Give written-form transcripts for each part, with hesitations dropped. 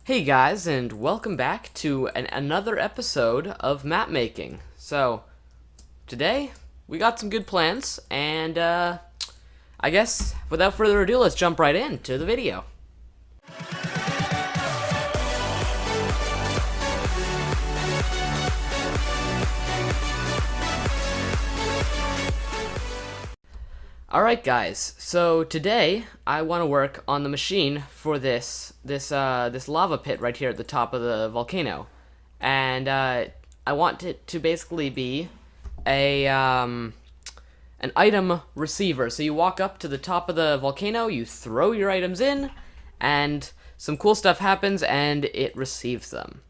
Hey guys, and welcome back to another episode of map making. So, today we got some good plans, and I guess without further ado, let's jump right into the video. Alright guys, so today I want to work on the machine for this lava pit right here at the top of the volcano. And I want it to basically be an item receiver. So you walk up to the top of the volcano, you throw your items in, and some cool stuff happens and it receives them.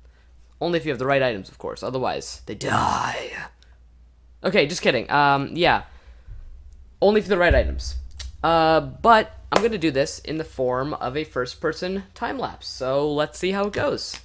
Only if you have the right items, of course, otherwise they die. Okay, just kidding. Yeah. Only for the right items. But I'm going to do this in the form of a first-person time-lapse. So let's see how it goes.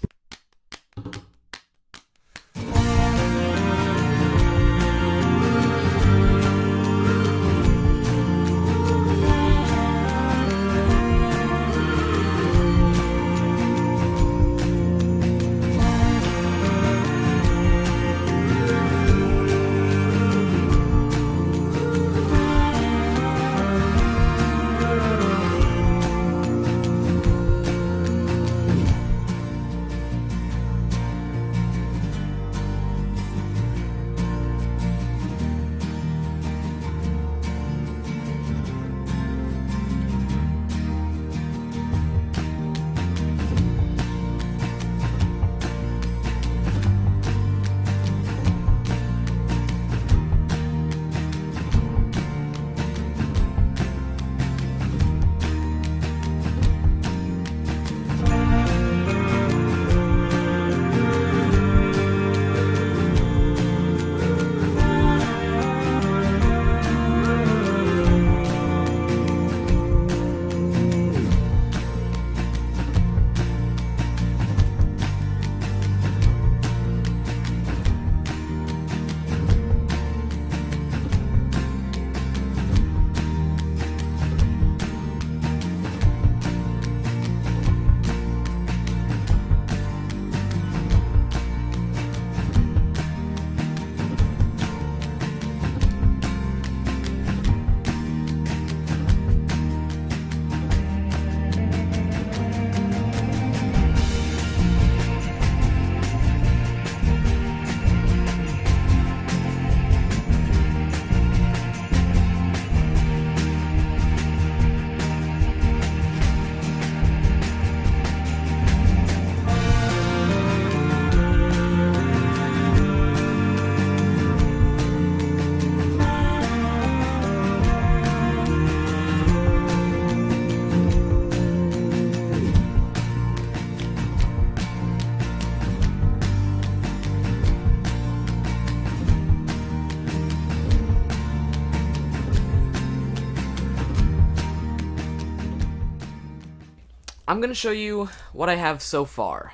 I'm going to show you what I have so far.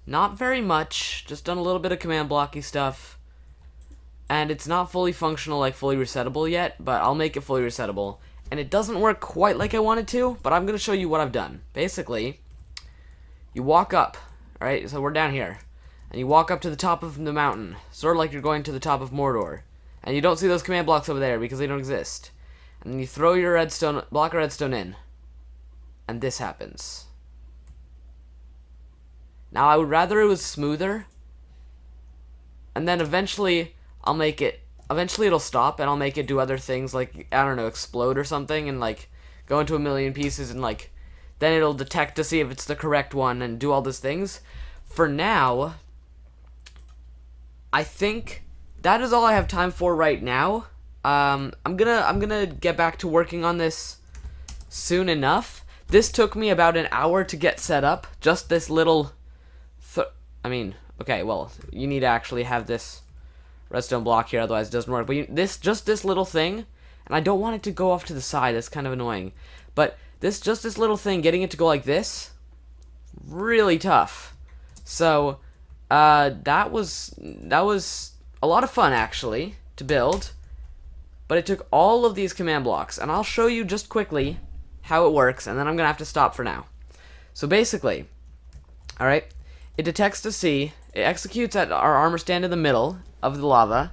Not very much, just done a little bit of command blocky stuff. And it's not fully functional, like fully resettable yet, but I'll make it fully resettable. And it doesn't work quite like I wanted to, but I'm going to show you what I've done. Basically, you walk up, alright, so we're down here. And you walk up to the top of the mountain, sort of like you're going to the top of Mordor. And you don't see those command blocks over there because they don't exist. And then you throw your redstone, block of redstone in. And this happens. Now, I would rather it was smoother. And then eventually, eventually it'll stop and I'll make it do other things like, I don't know, explode or something and like go into a million pieces and like, then it'll detect to see if it's the correct one and do all these things. For now, I think that is all I have time for right now. I'm gonna get back to working on this soon enough. This took me about an hour to get set up. Just this little... okay, well, you need to actually have this redstone block here, otherwise it doesn't work. But just this little thing, and I don't want it to go off to the side. That's kind of annoying. But this little thing, getting it to go like this, really tough. So, that was a lot of fun, actually, to build. But it took all of these command blocks, and I'll show you just quickly how it works, and then I'm going to have to stop for now. So basically, Alright? It detects to see. It executes at our armor stand in the middle of the lava.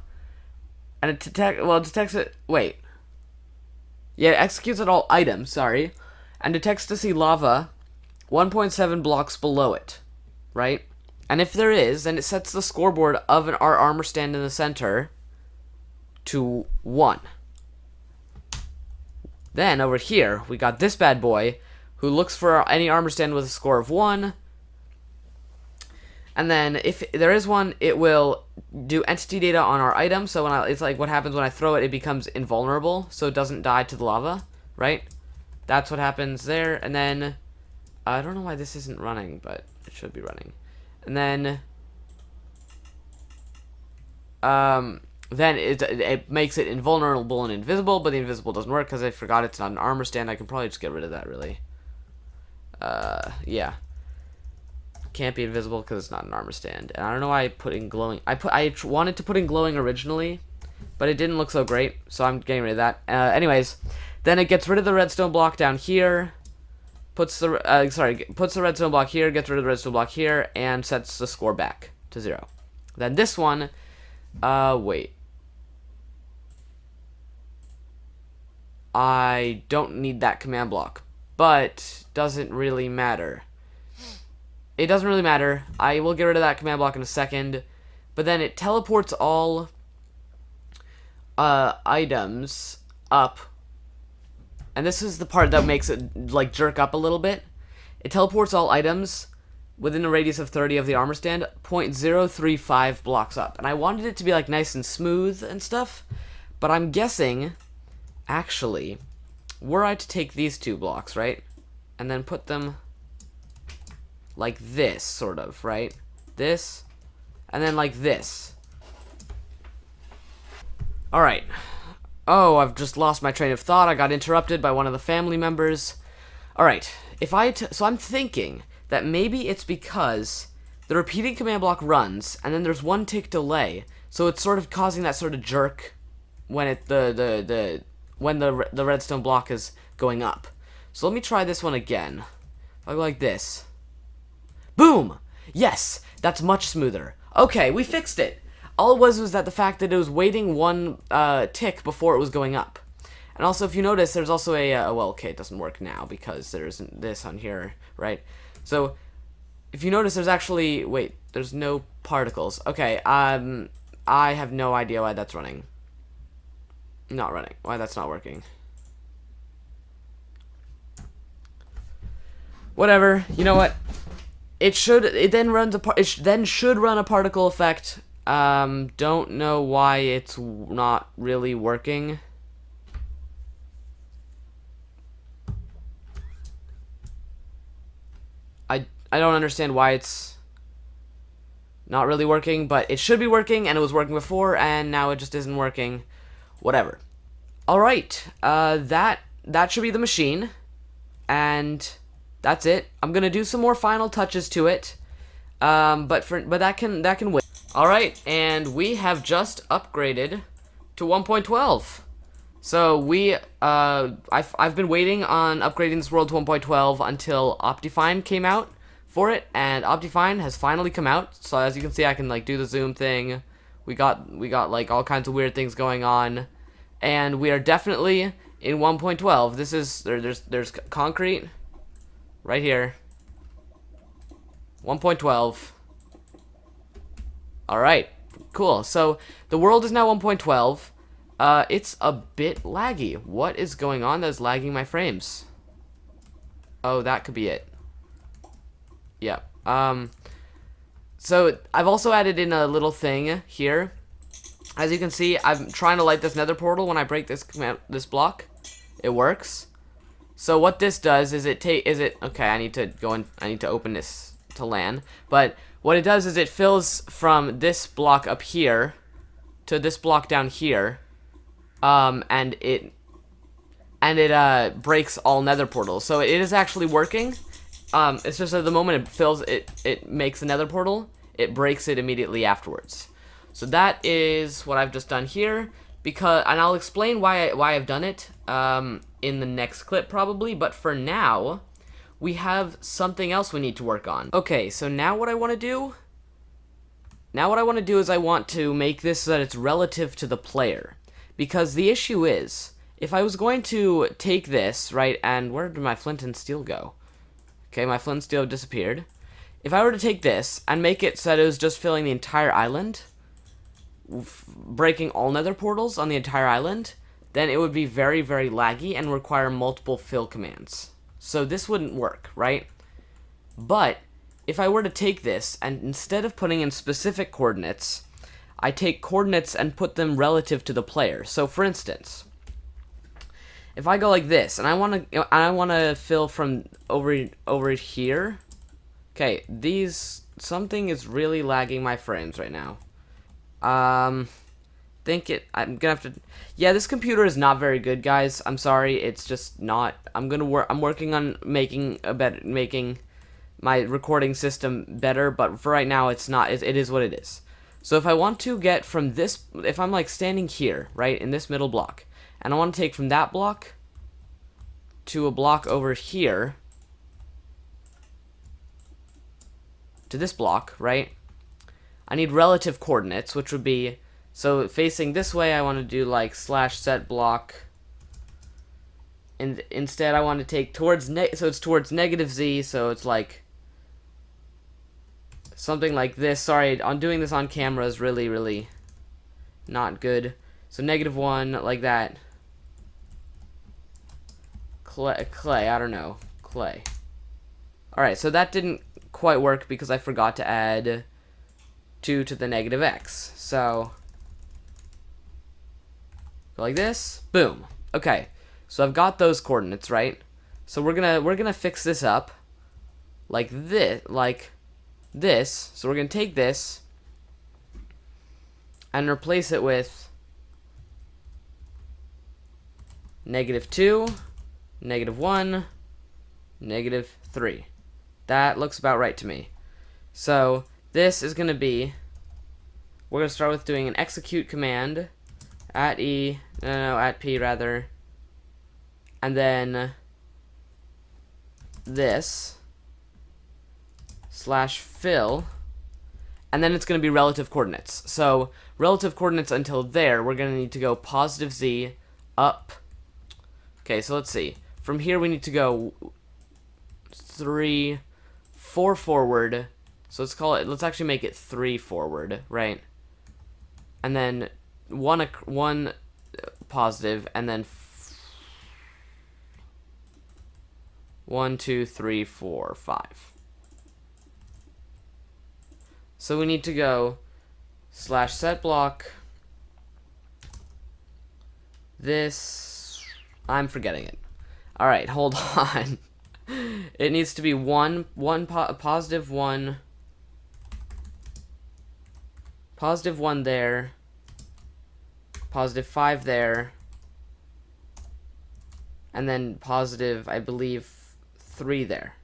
And it detects it. Wait. Yeah, it executes at all items, sorry. And detects to see lava 1.7 blocks below it. Right? And if there is, then it sets the scoreboard of our armor stand in the center to 1. Then, over here, we got this bad boy, who looks for any armor stand with a score of 1. And then, if there is one, it will do entity data on our item. So it's like what happens when I throw it, it becomes invulnerable, so it doesn't die to the lava, right? That's what happens there. And then, I don't know why this isn't running, but it should be running. And then, it makes it invulnerable and invisible, but the invisible doesn't work because I forgot it's not an armor stand. I can probably just get rid of that, really. Yeah. Can't be invisible because it's not an armor stand. And I don't know why I put in glowing. I wanted to put in glowing originally, but it didn't look so great, so I'm getting rid of that. Anyways, then it gets rid of the redstone block down here. Puts the redstone block here, gets rid of the redstone block here, and sets the score back to 0. Then this one, wait. I don't need that command block, but doesn't really matter. It doesn't really matter. I will get rid of that command block in a second, but then it teleports all items up. And this is the part that makes it, like, jerk up a little bit. It teleports all items within a radius of 30 of the armor stand, 0.035 blocks up. And I wanted it to be, like, nice and smooth and stuff, but I'm guessing, actually, were I to take these 2 blocks, right, and then put them like this, sort of, right? This, and then like this. Alright. Oh, I've just lost my train of thought. I got interrupted by one of the family members. Alright, so I'm thinking that maybe it's because the repeating command block runs, and then there's 1 tick delay, so it's sort of causing that sort of jerk when when the redstone block is going up. So let me try this one again. I'll go like this. Boom! Yes, that's much smoother. Okay, we fixed it. All it was that the fact that it was waiting 1 tick before it was going up. And also, if you notice, there's also a, well, okay, it doesn't work now because there isn't this on here, right? So, if you notice, there's actually, wait, there's no particles. Okay, I have no idea why that's running. Not running. Why that's not working. Whatever, you know what? It then should run a particle effect. Don't know why it's not really working. I don't understand why it's not really working, but it should be working, and it was working before, and now it just isn't working. Whatever. Alright, that should be the machine, and that's it. I'm gonna do some more final touches to it, but that can wait. All right, and we have just upgraded to 1.12. So I've been waiting on upgrading this world to 1.12 until Optifine came out for it, and Optifine has finally come out. So as you can see, I can like do the zoom thing. We got like all kinds of weird things going on, and we are definitely in 1.12. This is there's concrete. Right here. 1.12. Alright. Cool. So, the world is now 1.12. It's a bit laggy. What is going on that is lagging my frames? Oh, that could be it. Yeah. So, I've also added in a little thing here. As you can see, I'm trying to light this nether portal when I break this block. It works. So what this does is okay, I need to open this to LAN, but what it does is it fills from this block up here to this block down here, and it breaks all nether portals. So it is actually working. It's just at the moment it makes a nether portal, it breaks it immediately afterwards. So that is what I've just done here, and I'll explain why I've done it in the next clip probably, but for now, we have something else we need to work on. Okay, so now what I want to do... Now what I want to do is I want to make this so that it's relative to the player. Because the issue is, if I was going to take this, right, and where did my flint and steel go? Okay, my flint and steel disappeared. If I were to take this and make it so that it was just filling the entire island, breaking all nether portals on the entire island, then it would be very, very laggy and require multiple fill commands. So this wouldn't work, right? But if I were to take this and instead of putting in specific coordinates, I take coordinates and put them relative to the player. So for instance, if I go like this and I want to fill from over here. Okay, something is really lagging my frames right now. I'm gonna have to, yeah, this computer is not very good, guys. I'm sorry, it's just not. I'm working on making my recording system better, but for right now it's not. It is what it is. So if I want to get from this, if I'm like standing here, right, in this middle block, and I want to take from that block to a block over here, to this block, right, I need relative coordinates, which would be, so facing this way, I want to do like /set block, and instead I want to take towards, so it's towards -z, so it's like something like this. Sorry, on doing this on camera is really, really not good. So -1, like that. Clay, I don't know, clay. Alright, so that didn't quite work because I forgot to add 2 to the -x. So go like this, boom. Okay, so I've got those coordinates, right? So we're gonna fix this up like this, So we're gonna take this and replace it with -2, -1, -3. That looks about right to me. So this is gonna be, we're gonna start with doing an execute command at P rather, and then this /fill, and then it's going to be relative coordinates. So relative coordinates until there, we're going to need to go +z up. Okay, so let's see. From here we need to go 3, 4 forward. So let's actually make it 3 forward, right? And then one positive, and then 1, 2, 3, 4, 5. So we need to go /set block. This, I'm forgetting it. All right, hold on. It needs to be +1, +1 there, +5 there, and then I believe 3 there.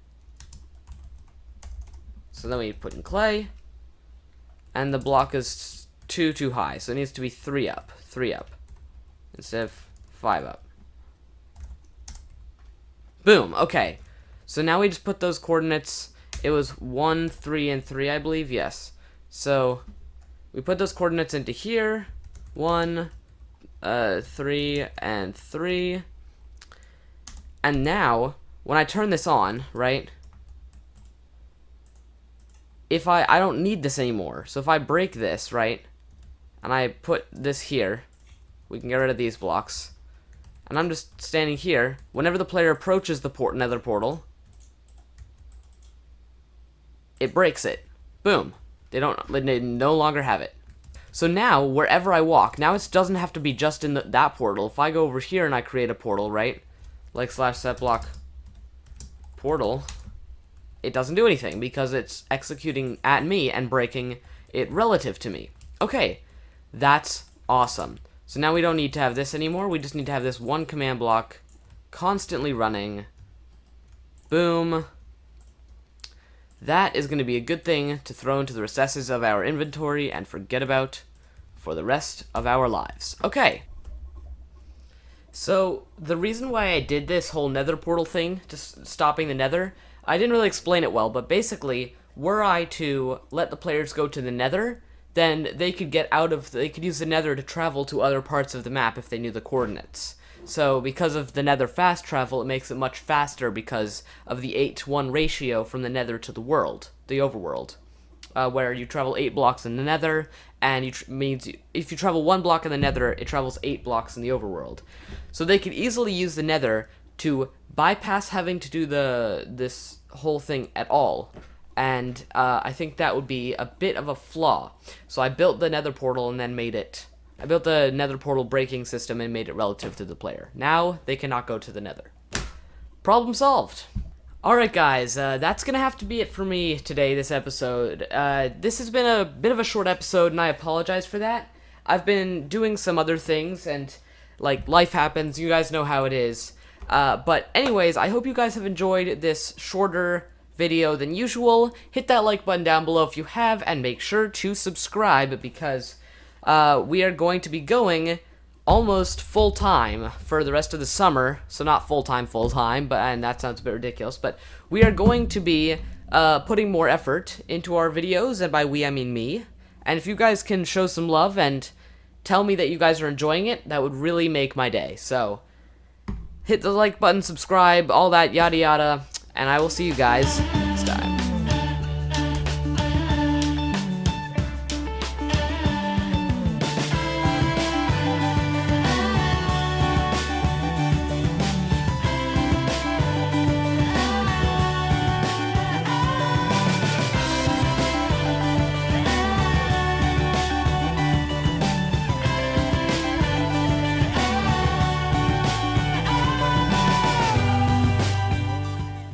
So then we put in clay, and the block is too high, so it needs to be 3 up, instead of 5 up. Boom. Okay, so now we just put those coordinates. It was 1, 3, and 3, I believe. Yes. So we put those coordinates into here. 1, 3, and 3. And now, when I turn this on, right? If I don't need this anymore. So if I break this, right? And I put this here, we can get rid of these blocks. And I'm just standing here. Whenever the player approaches the nether portal, it breaks it. Boom. They no longer have it. So now, wherever I walk, now it doesn't have to be just in that portal. If I go over here and I create a portal, right? Like /set block portal, it doesn't do anything because it's executing at me and breaking it relative to me. Okay, that's awesome. So now we don't need to have this anymore. We just need to have this one command block constantly running. Boom. That is going to be a good thing to throw into the recesses of our inventory and forget about for the rest of our lives. Okay. So, the reason why I did this whole nether portal thing, just stopping the nether, I didn't really explain it well, but basically, were I to let the players go to the nether, then they could they could use the nether to travel to other parts of the map if they knew the coordinates. So because of the nether fast travel, it makes it much faster because of the 8-to-1 ratio from the nether to the world, the overworld, where you travel 8 blocks in the nether, and if you travel 1 block in the nether, it travels 8 blocks in the overworld. So they could easily use the nether to bypass having to do this whole thing at all. And I think that would be a bit of a flaw. So I built the nether portal and then I built the nether portal breaking system and made it relative to the player. Now they cannot go to the nether. Problem solved. Alright guys, that's gonna have to be it for me today, this episode. This has been a bit of a short episode and I apologize for that. I've been doing some other things and like life happens, you guys know how it is. But anyways, I hope you guys have enjoyed this shorter video than usual. Hit that like button down below if you have, and make sure to subscribe because we are going to be going almost full-time for the rest of the summer. So not full-time, but and that sounds a bit ridiculous, but we are going to be putting more effort into our videos, and by we I mean me. And if you guys can show some love and tell me that you guys are enjoying it, that would really make my day. So hit the like button, subscribe, all that yada yada, and I will see you guys next time.